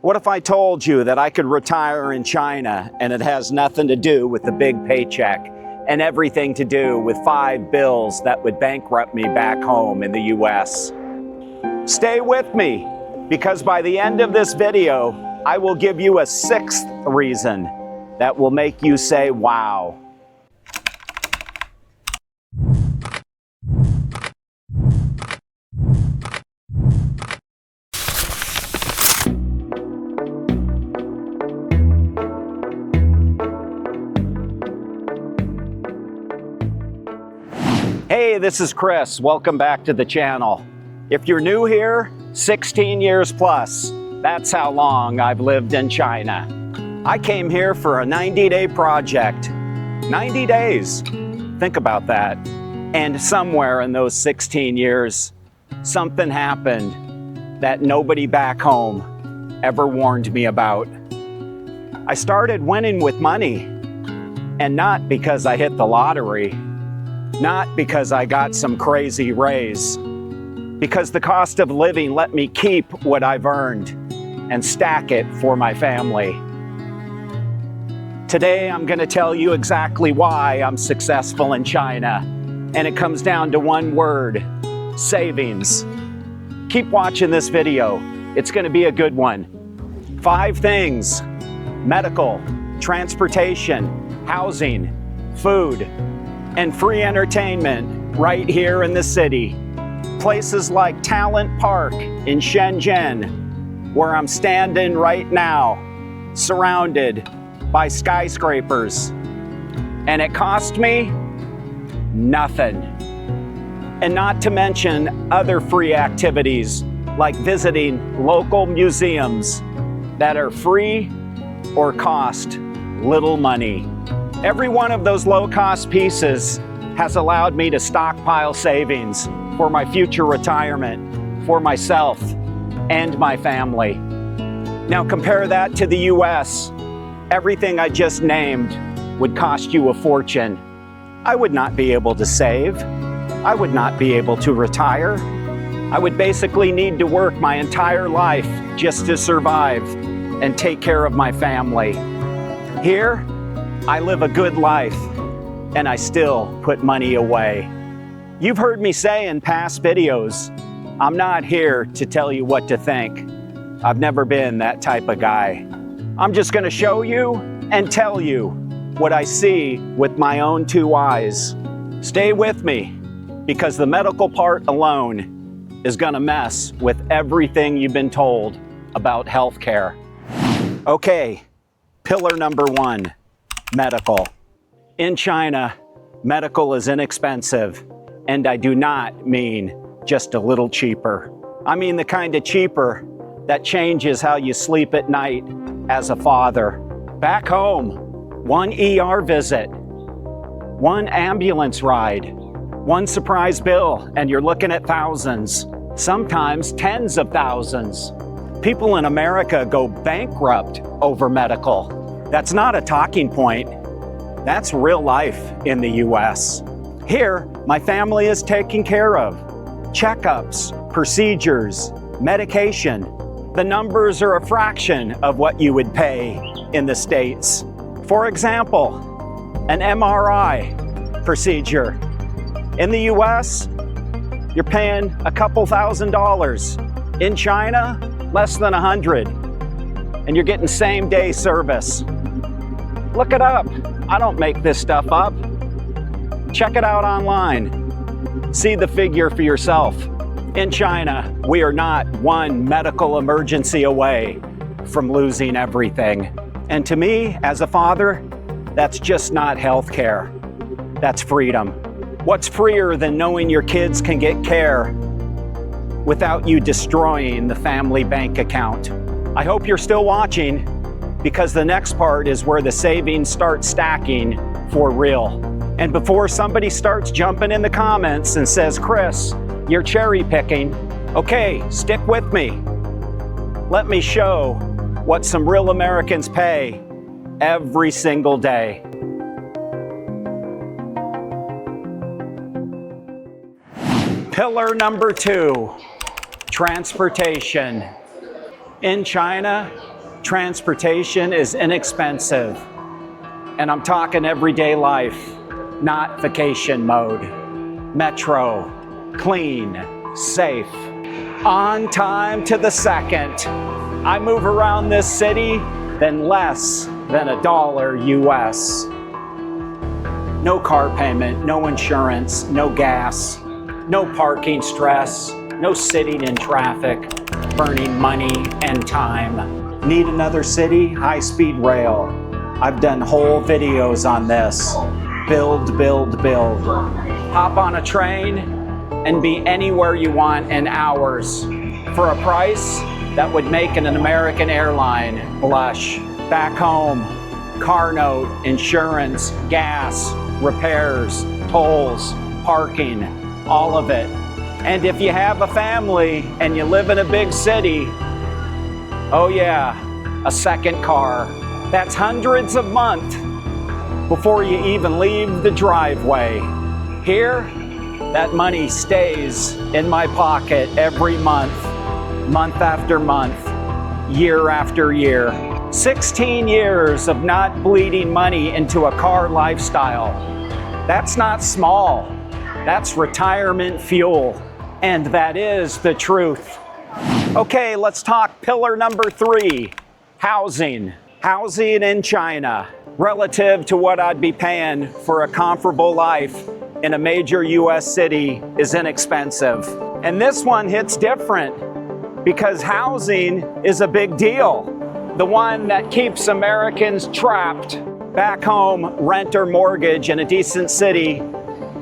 What if I told you that I could retire in China and it has nothing to do with the big paycheck and everything to do with 5 bills that would bankrupt me back home in the US? Stay with me, because by the end of this video, I will give you a 6th reason that will make you say, wow. Hey, this is Chris. Welcome back to the channel. If you're new here, 16 years plus. That's how long I've lived in China. I came here for a 90-day project. 90 days. Think about that. And somewhere in those 16 years, something happened that nobody back home ever warned me about. I started winning with money, and not because I hit the lottery. Not because I got some crazy raise, because the cost of living let me keep what I've earned and stack it for my family. Today, I'm going to tell you exactly why I'm successful in China, and it comes down to one word: savings. Keep watching this video. It's going to be a good one. 5 things: medical, transportation, housing, food, and free entertainment right here in the city. Places like Talent Park in Shenzhen, where I'm standing right now, surrounded by skyscrapers. And it cost me nothing. And not to mention other free activities like visiting local museums that are free or cost little money. Every one of those low-cost pieces has allowed me to stockpile savings for my future retirement, for myself and my family. Now compare that to the US. Everything I just named would cost you a fortune. I would not be able to save. I would not be able to retire. I would basically need to work my entire life just to survive and take care of my family. Here, I live a good life, and I still put money away. You've heard me say in past videos, I'm not here to tell you what to think. I've never been that type of guy. I'm just going to show you and tell you what I see with my own 2 eyes. Stay with me, because the medical part alone is going to mess with everything you've been told about healthcare. Okay, pillar number 1. Medical. In China, medical is inexpensive, and I do not mean just a little cheaper. I mean the kind of cheaper that changes how you sleep at night as a father. Back home, 1 ER visit, 1 ambulance ride, 1 surprise bill, and you're looking at thousands, sometimes tens of thousands. People in America go bankrupt over medical. That's not a talking point. That's real life in the US. Here, my family is taken care of. Checkups, procedures, medication. The numbers are a fraction of what you would pay in the States. For example, an MRI procedure. In the US, you're paying a couple $1,000s. In China, less than 100. And you're getting same-day service. Look it up. I don't make this stuff up. Check it out online. See the figure for yourself. In China, we are not 1 medical emergency away from losing everything. And to me, as a father, that's just not healthcare. That's freedom. What's freer than knowing your kids can get care without you destroying the family bank account? I hope you're still watching, because the next part is where the savings start stacking for real. And before somebody starts jumping in the comments and says, Chris, you're cherry picking, okay, stick with me. Let me show what some real Americans pay every single day. Pillar number 2, transportation. In China, Transportation is inexpensive. And I'm talking everyday life, not vacation mode. Metro, clean, safe, on time to the second. I move around this city, then less than $1 US. No car payment, no insurance, no gas, no parking stress, no sitting in traffic, burning money and time. Need another city? High-speed rail. I've done whole videos on this. Build, build, build. Hop on a train and be anywhere you want in hours for a price that would make an American airline blush. Back home, car note, insurance, gas, repairs, tolls, parking, all of it. And if you have a family and you live in a big city, oh yeah, a second car. That's hundreds a month before you even leave the driveway. Here, that money stays in my pocket every month, month after month, year after year. 16 years of not bleeding money into a car lifestyle. That's not small. That's retirement fuel. And that is the truth. Okay, let's talk pillar number 3, housing. Housing in China, relative to what I'd be paying for a comparable life in a major US city, is inexpensive. And this one hits different because housing is a big deal. The one that keeps Americans trapped. Back home, rent or mortgage in a decent city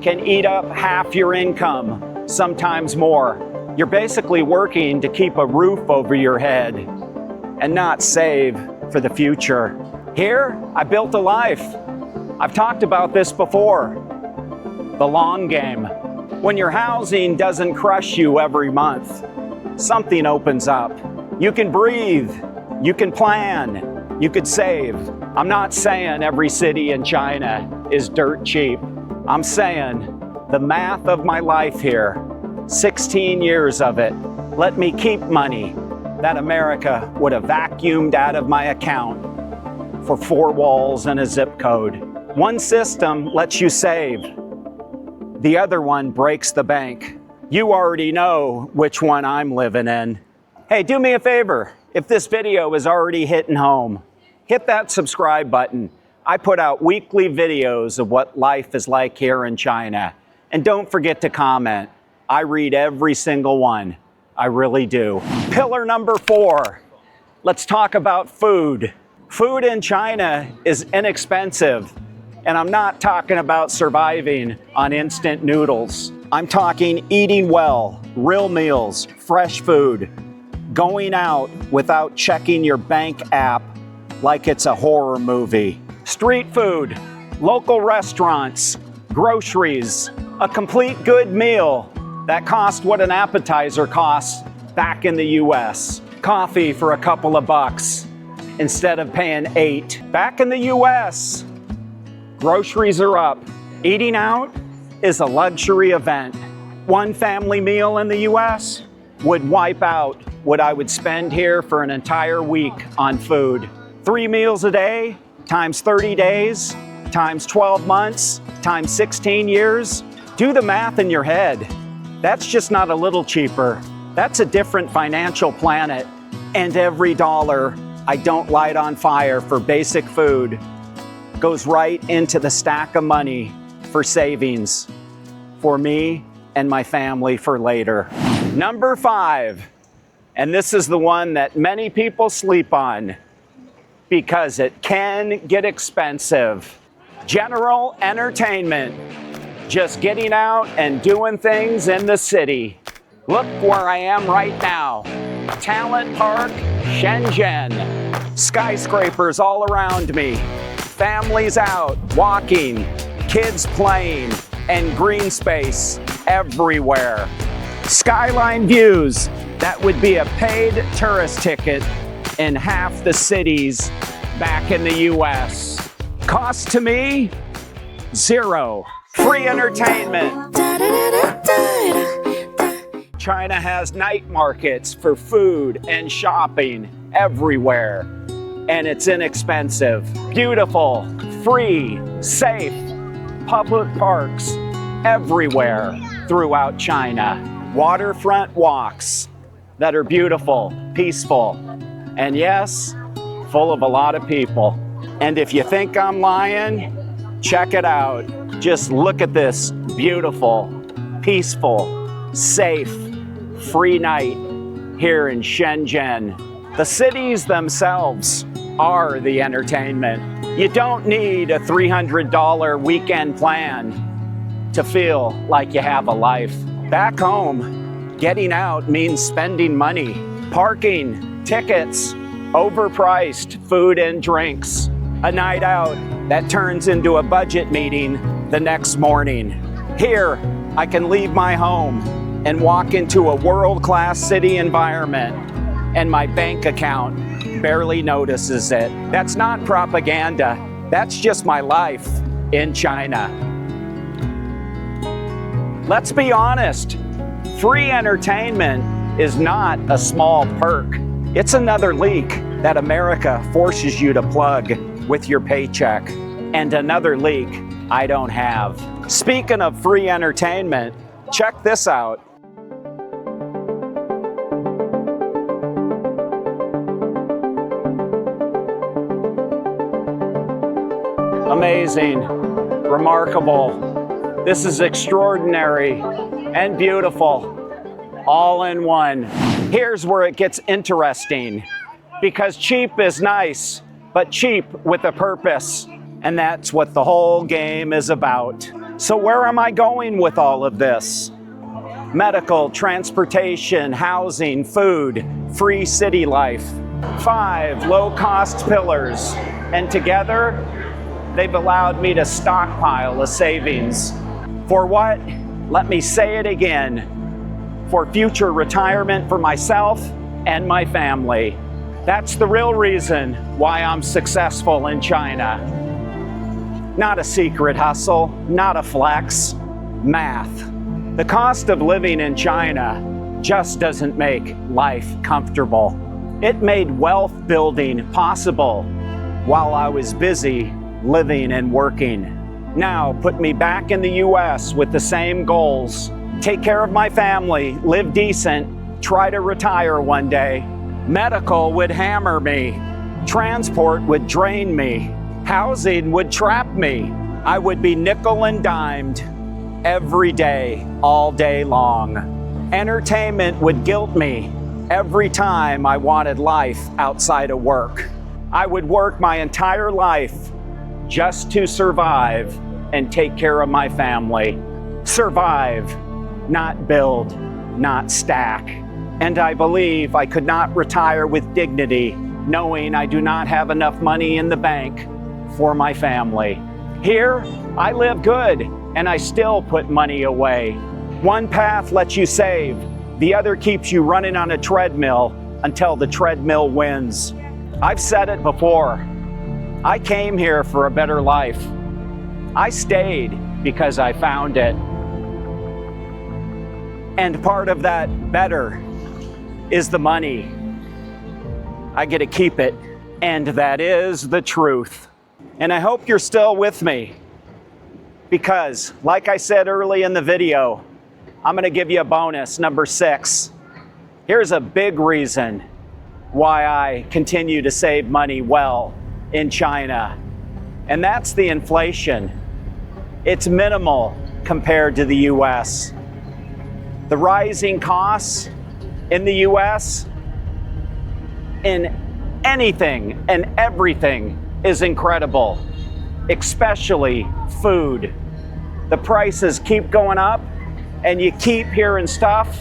can eat up half your income, sometimes more. You're basically working to keep a roof over your head and not save for the future. Here, I built a life. I've talked about this before. The long game. When your housing doesn't crush you every month, something opens up. You can breathe. You can plan. You could save. I'm not saying every city in China is dirt cheap. I'm saying the math of my life here, 16 years of it, let me keep money that America would have vacuumed out of my account for 4 walls and a zip code. One system lets you save. The other one breaks the bank. You already know which one I'm living in. Hey, do me a favor. If this video is already hitting home, hit that subscribe button. I put out weekly videos of what life is like here in China. And don't forget to comment. I read every single one. I really do. Pillar number 4. Let's talk about food. Food in China is inexpensive. And I'm not talking about surviving on instant noodles. I'm talking eating well, real meals, fresh food, going out without checking your bank app like it's a horror movie. Street food, local restaurants, groceries, a complete good meal that cost what an appetizer costs back in the US. Coffee for a couple of bucks instead of paying $8. Back in the US, groceries are up. Eating out is a luxury event. One family meal in the US would wipe out what I would spend here for an entire week on food. 3 meals a day, times 30 days, times 12 months, times 16 years. Do the math in your head. That's just not a little cheaper. That's a different financial planet. And every dollar I don't light on fire for basic food goes right into the stack of money for savings for me and my family for later. Number 5, and this is the one that many people sleep on because it can get expensive. General entertainment. Just getting out and doing things in the city. Look where I am right now. Talent Park, Shenzhen. Skyscrapers all around me. Families out, walking, kids playing, and green space everywhere. Skyline views that would be a paid tourist ticket in half the cities back in the US. Cost to me, 0. Free entertainment. China has night markets for food and shopping everywhere. and it's inexpensive. Beautiful, free, safe, public parks everywhere throughout China. Waterfront walks that are beautiful, peaceful, and yes, full of a lot of people. And if you think I'm lying, check it out. Just look at this beautiful, peaceful, safe, free night here in Shenzhen. The cities themselves are the entertainment. You don't need a $300 weekend plan to feel like you have a life. Back home, getting out means spending money. Parking, tickets, overpriced food and drinks. A night out that turns into a budget meeting the next morning. Here, I can leave my home and walk into a world-class city environment, and my bank account barely notices it. That's not propaganda. That's just my life in China. Let's be honest. Free entertainment is not a small perk. It's another leak that America forces you to plug with your paycheck, and another leak I don't have. Speaking of free entertainment, check this out. Amazing, remarkable. This is extraordinary and beautiful, all in one. Here's where it gets interesting, because cheap is nice, but cheap with a purpose. And that's what the whole game is about. So where am I going with all of this? Medical, transportation, housing, food, free city life. 5 low-cost pillars, and together, they've allowed me to stockpile a savings. For what? Let me say it again. For future retirement for myself and my family. That's the real reason why I'm successful in China. Not a secret hustle, not a flex, math. The cost of living in China just doesn't make life comfortable. It made wealth building possible while I was busy living and working. Now put me back in the US with the same goals. Take care of my family, live decent, try to retire one day. Medical would hammer me. Transport would drain me. Housing would trap me. I would be nickel and dimed every day, all day long. Entertainment would guilt me every time I wanted life outside of work. I would work my entire life just to survive and take care of my family. Survive, not build, not stack. And I believe I could not retire with dignity, knowing I do not have enough money in the bank for my family. Here, I live good, and I still put money away. One path lets you save, the other keeps you running on a treadmill until the treadmill wins. I've said it before. I came here for a better life. I stayed because I found it. And part of that better is the money. I get to keep it, and that is the truth. And I hope you're still with me, because like I said early in the video, I'm going to give you a bonus, number 6. Here's a big reason why I continue to save money well in China, and that's the inflation. It's minimal compared to the US. The rising costs in the US in anything and everything is incredible, especially food. The prices keep going up, and you keep hearing stuff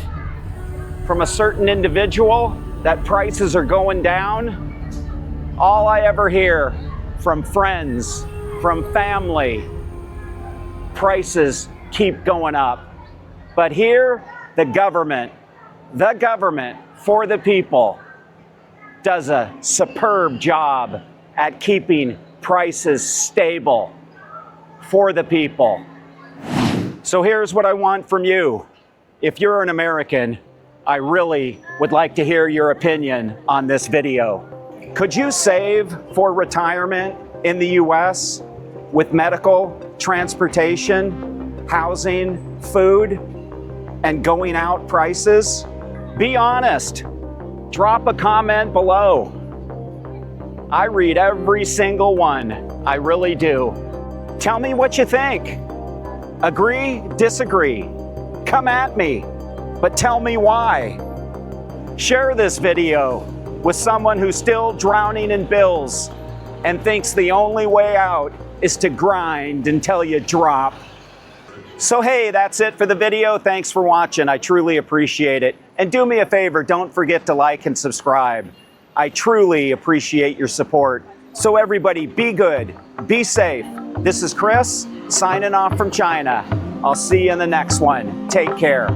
from a certain individual that prices are going down. All I ever hear from friends, from family, prices keep going up. But here, the government for the people does a superb job at keeping prices stable for the people. So here's what I want from you. If you're an American, I really would like to hear your opinion on this video. Could you save for retirement in the US with medical, transportation, housing, food, and going out prices? Be honest. Drop a comment below. I read every single one. I really do. Tell me what you think. Agree, disagree. Come at me, but tell me why. Share this video with someone who's still drowning in bills and thinks the only way out is to grind until you drop. So hey, that's it for the video. Thanks for watching. I truly appreciate it. And do me a favor, don't forget to like and subscribe. I truly appreciate your support. So everybody, be good, be safe. This is Chris, signing off from China. I'll see you in the next one. Take care.